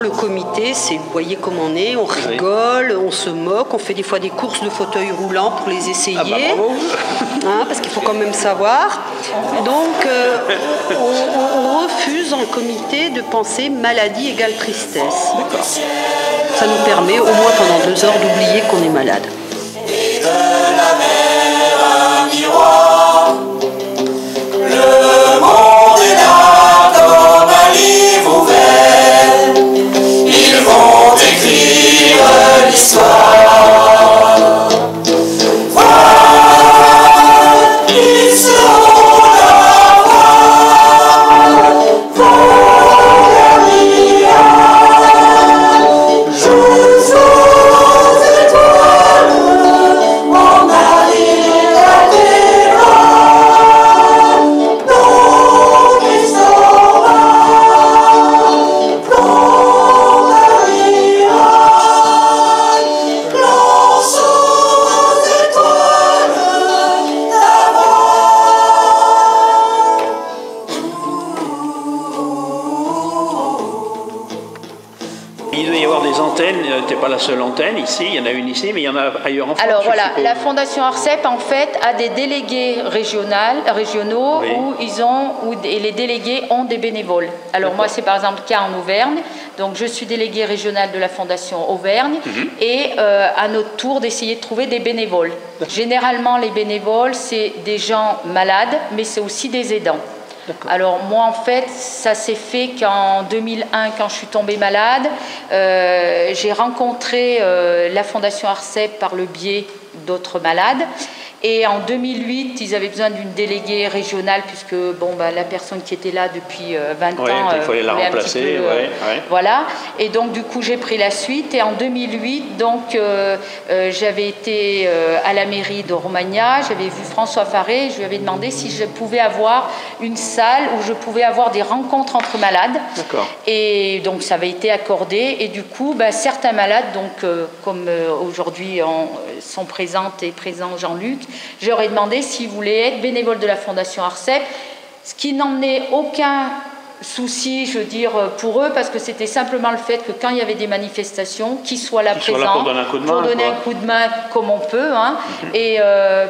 Le comité, c'est, vous voyez comme on est, on rigole, on se moque, on fait des fois des courses de fauteuils roulants pour les essayer, parce qu'il faut quand même savoir. Donc, on refuse en comité de penser maladie égale tristesse. Ça nous permet au moins pendant 2 heures d'oublier qu'on est malade. Et de la mer un miroir, le monde est là comme un livre ouvert. Ils vont écrire l'histoire. Voilà, ils seront là, pour la jusqu'aux étoiles, on arrive à débat. Donc ils sont là, plomb Maria, lance aux étoiles d'avant. Il doit y avoir des antennes, tu n'es pas la seule antenne ici, il y en a une ici, mais il y en a ailleurs en France. Alors voilà, suppose. la Fondation ARCEP en fait a des délégués régionaux Oui. et les délégués ont des bénévoles. Alors moi c'est par exemple le cas en Auvergne, donc je suis déléguée régionale de la Fondation Auvergne et à notre tour d'essayer de trouver des bénévoles. Généralement les bénévoles c'est des gens malades, mais c'est aussi des aidants. Alors moi en fait ça s'est fait qu'en 2001 quand je suis tombée malade, j'ai rencontré la Fondation ARCEP par le biais d'autres malades et en 2008 ils avaient besoin d'une déléguée régionale puisque la personne qui était là depuis 20 ans il fallait la remplacer, voilà, et donc du coup j'ai pris la suite et en 2008 donc j'avais été à la mairie de Romagna, j'avais vu François Faré, je lui avais demandé si je pouvais avoir une salle où je pouvais avoir des rencontres entre malades. Et donc ça avait été accordé et du coup certains malades donc comme aujourd'hui sont présentes et présents Jean-Luc, je leur ai demandé s'ils voulaient être bénévoles de la Fondation ARCEP, ce qui n'en est aucun souci, je veux dire, pour eux, parce que c'était simplement le fait que quand il y avait des manifestations, qu'ils soient là présents pour donner un coup de main, pour donner un coup de main comme on peut. Et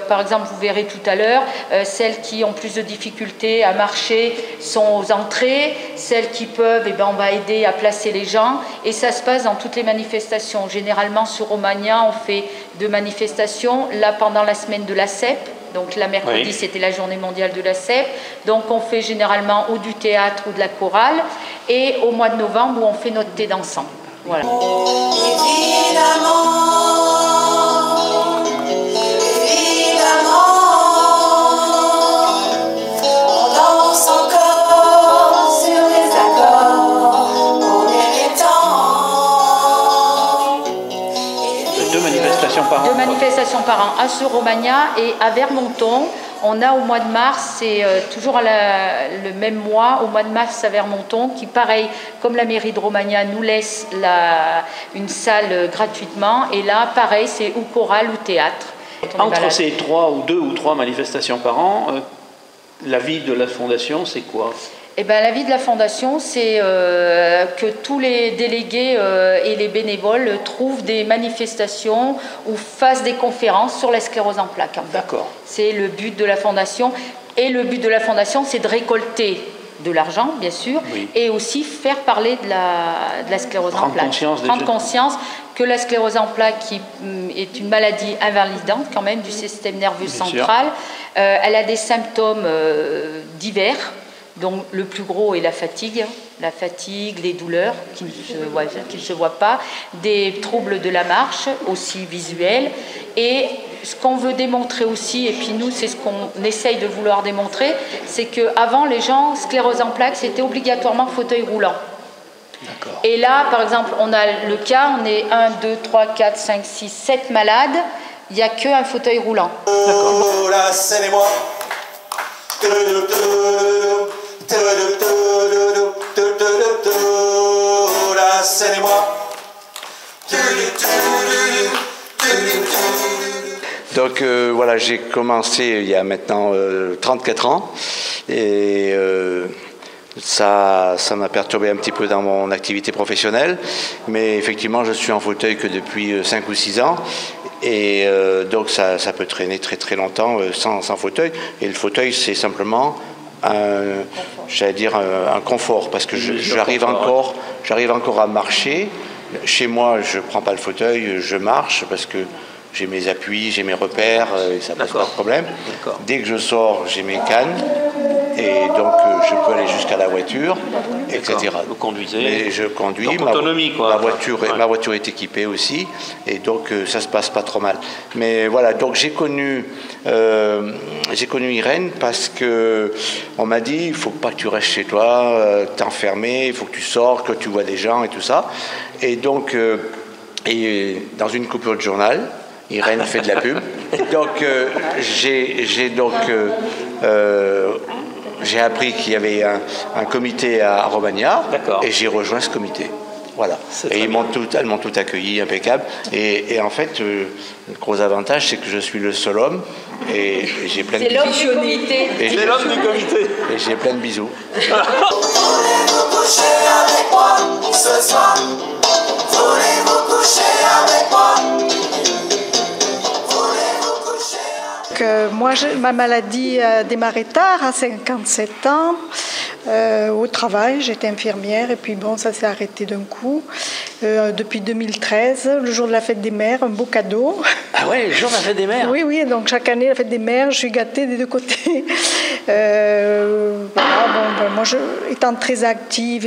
par exemple, vous verrez tout à l'heure, celles qui ont plus de difficultés à marcher sont aux entrées, celles qui peuvent, on va aider à placer les gens. Et ça se passe dans toutes les manifestations. Généralement, sur Romagna, on fait 2 manifestations. Là, pendant la semaine de la CEP, donc la mercredi, c'était la journée mondiale de la CEP. Donc on fait généralement ou du théâtre ou de la chorale. Et au mois de novembre, où on fait notre thé dansant. Voilà. Évidemment, on danse encore sur les accords, on est temps. 2 manifestations par an. 2 manifestations par an, à sur Romagna et à Vermonton. On a au mois de mars, c'est toujours le même mois, au mois de mars à Vermonton, qui pareil, comme la mairie de Romagna nous laisse une salle gratuitement. Et là, pareil, c'est ou chorale ou théâtre. Entre ces 2 ou 3 manifestations par an, la vie de la Fondation, c'est quoi ? La vie de la Fondation, c'est que tous les délégués et les bénévoles trouvent des manifestations ou fassent des conférences sur la sclérose en plaques. D'accord. C'est le but de la Fondation. Et le but de la Fondation, c'est de récolter de l'argent, bien sûr, et aussi faire parler de la sclérose en plaques. Prendre conscience que la sclérose en plaques, qui est une maladie invalidante quand même du système nerveux central, elle a des symptômes divers. Donc le plus gros est la fatigue, les douleurs qui ne se voient pas, des troubles de la marche, aussi visuels. Et ce qu'on veut démontrer aussi, et puis nous c'est ce qu'on essaye de vouloir démontrer, c'est qu'avant les gens, sclérose en plaques, c'était obligatoirement fauteuil roulant. Et là, par exemple, on a le cas, on est 1, 2, 3, 4, 5, 6, 7 malades, il n'y a qu'un fauteuil roulant. Oh, la scène et moi. La scène et moi. Donc voilà, j'ai commencé il y a maintenant 34 ans et Ça m'a perturbé un petit peu dans mon activité professionnelle, mais effectivement, je suis en fauteuil que depuis 5 ou 6 ans, et donc ça peut traîner très très longtemps sans fauteuil. Et le fauteuil, c'est simplement un confort, parce que j'arrive encore à marcher. Chez moi, je ne prends pas le fauteuil, je marche, parce que j'ai mes appuis, j'ai mes repères, et ça pose pas de problème. Dès que je sors, j'ai mes cannes, et donc je peux aller jusqu'à la voiture, etc. Vous conduisez. Mais je conduis, donc, autonomie, quoi. Ma voiture est équipée aussi, et donc ça se passe pas trop mal. Mais voilà, donc j'ai connu Irène parce que on m'a dit, il faut pas que tu restes chez toi, t'enfermer, il faut que tu sors, que tu vois des gens et tout ça. Et donc, dans une coupure de journal, Irène fait de la pub. Donc, j'ai appris qu'il y avait un comité à Romagna, et j'ai rejoint ce comité. Voilà. Et elles m'ont tout accueilli, impeccable. Et en fait, le gros avantage, c'est que je suis le seul homme, et j'ai plein de bisous. C'est l'homme du comité. C'est l'homme du comité. Et j'ai plein de bisous. Voulez-vous coucher avec moi ce soir? Voulez-vous coucher avec moi? Moi, ma maladie a démarré tard, à 57 ans, au travail. J'étais infirmière et puis bon, ça s'est arrêté d'un coup. Depuis 2013, le jour de la fête des mères, un beau cadeau. Ah ouais, le jour de la fête des mères. Oui, donc chaque année, la fête des mères, je suis gâtée des deux côtés. Moi, étant très active,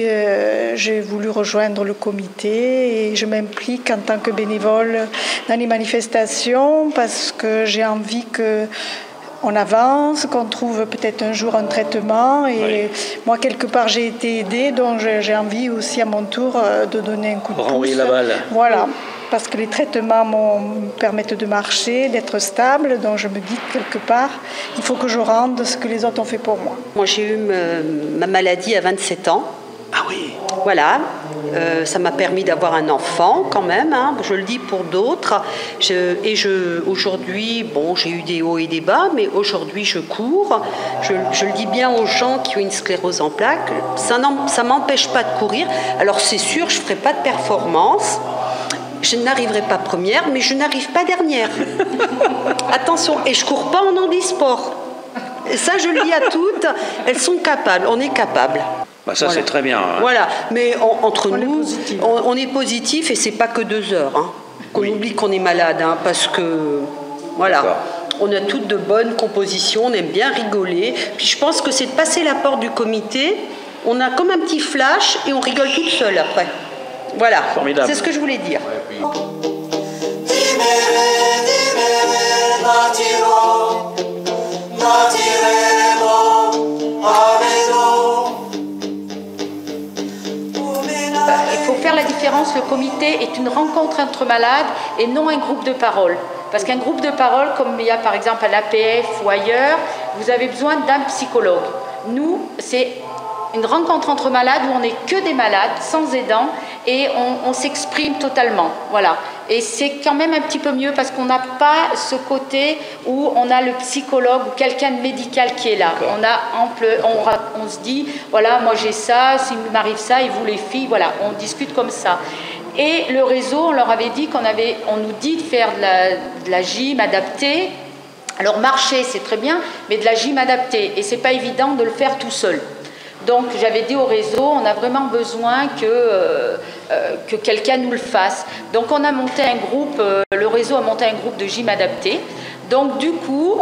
j'ai voulu rejoindre le comité et je m'implique en tant que bénévole dans les manifestations parce que j'ai envie qu'on avance, qu'on trouve peut-être un jour un traitement. Et moi, quelque part, j'ai été aidée, donc j'ai envie aussi à mon tour de donner un coup de pouce. Renvoyer la balle. Voilà. Parce que les traitements me permettent de marcher, d'être stable. Donc je me dis que quelque part, il faut que je rende ce que les autres ont fait pour moi. Moi, j'ai eu ma maladie à 27 ans. Ah oui. Voilà. Ça m'a permis d'avoir un enfant quand même. Hein. Je le dis pour d'autres. Aujourd'hui, bon, j'ai eu des hauts et des bas, mais aujourd'hui, je cours. Je le dis bien aux gens qui ont une sclérose en plaques. Ça ne m'empêche pas de courir. Alors, c'est sûr, je ne ferai pas de performance. Je n'arriverai pas première, mais je n'arrive pas dernière. Attention, et je ne cours pas en handisport. Et ça, je le dis à toutes, elles sont capables, on est capables. Bah ça, voilà. C'est très bien. Hein. Voilà, mais entre nous, on est positif et c'est pas que 2 heures. Hein, qu'on oublie qu'on est malade, hein, parce que, voilà, on a toutes de bonnes compositions, on aime bien rigoler. Puis je pense que c'est de passer la porte du comité, on a comme un petit flash et on rigole toute seule après. Voilà, c'est ce que je voulais dire. Il faut faire la différence, le comité est une rencontre entre malades et non un groupe de parole. Parce qu'un groupe de parole, comme il y a par exemple à l'APF ou ailleurs, vous avez besoin d'un psychologue. Nous, c'est une rencontre entre malades où on n'est que des malades, sans aidants, et on s'exprime totalement. Voilà. Et c'est quand même un petit peu mieux parce qu'on n'a pas ce côté où on a le psychologue ou quelqu'un de médical qui est là. On se dit, voilà, moi j'ai ça, s'il m'arrive ça, et vous les filles, voilà, on discute comme ça. Et le réseau, on leur avait dit on nous dit de faire de la gym adaptée. Alors marcher, c'est très bien, mais de la gym adaptée. Et c'est pas évident de le faire tout seul. Donc j'avais dit au réseau, on a vraiment besoin que quelqu'un nous le fasse. Donc on a monté un groupe, le réseau a monté un groupe de gym adapté. Donc du coup,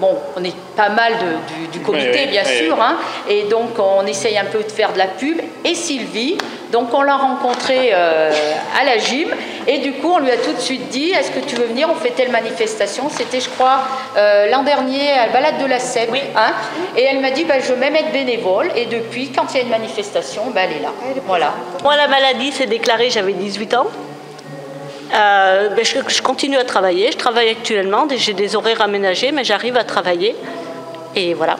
on est pas mal du comité bien sûr, hein, et donc on essaye un peu de faire de la pub. Et Sylvie, donc on l'a rencontrée à la gym, et du coup on lui a tout de suite dit, est-ce que tu veux venir, on fait telle manifestation. C'était je crois l'an dernier à la balade de la Sève, hein, et elle m'a dit je veux même être bénévole, et depuis quand il y a une manifestation, elle est là. Voilà. Moi la maladie s'est déclarée, j'avais 18 ans. Je continue à travailler, je travaille actuellement, j'ai des horaires aménagés, mais j'arrive à travailler, et voilà.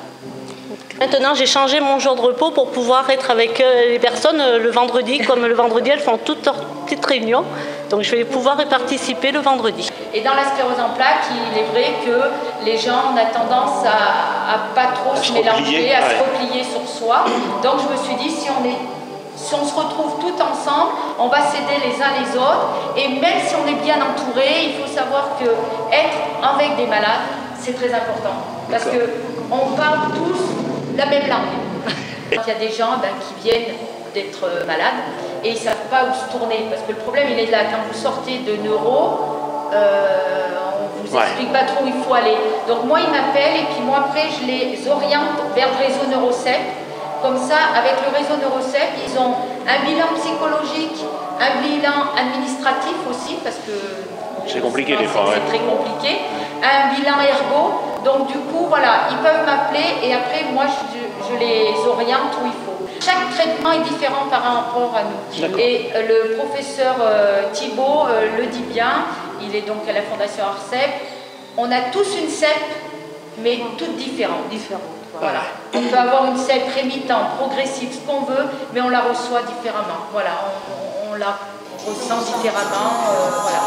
Maintenant, j'ai changé mon jour de repos pour pouvoir être avec les personnes le vendredi. Comme le vendredi, elles font toutes leurs petites réunions. Donc, je vais pouvoir y participer le vendredi. Et dans la sclérose en plaques, il est vrai que les gens ont tendance à pas trop se mélanger, à se replier sur soi. Donc, je me suis dit, si on se retrouve tout ensemble, on va s'aider les uns les autres. Et même si on est bien entouré, il faut savoir que être avec des malades, c'est très important. Parce qu'on parle tous la même langue. Il y a des gens qui viennent d'être malades et ils ne savent pas où se tourner. Parce que le problème, il est là. Quand vous sortez de neuro, on ne vous explique pas trop où il faut aller. Donc moi, ils m'appellent et puis moi, après, je les oriente vers le réseau Neurocep. Comme ça, avec le réseau Neurocep, ils ont un bilan psychologique, un bilan administratif aussi, parce que c'est compliqué des fois. C'est très compliqué. Un bilan ergo. Donc du coup, voilà, ils peuvent m'appeler et après, moi, je les oriente où il faut. Chaque traitement est différent par rapport à nous. Et le professeur Thibault le dit bien, il est donc à la Fondation ARCEP. On a tous une CEP, mais toutes différentes. Voilà. On peut avoir une CEP rémitante, progressive, ce qu'on veut, mais on la reçoit différemment. Voilà, on la ressent différemment. Voilà.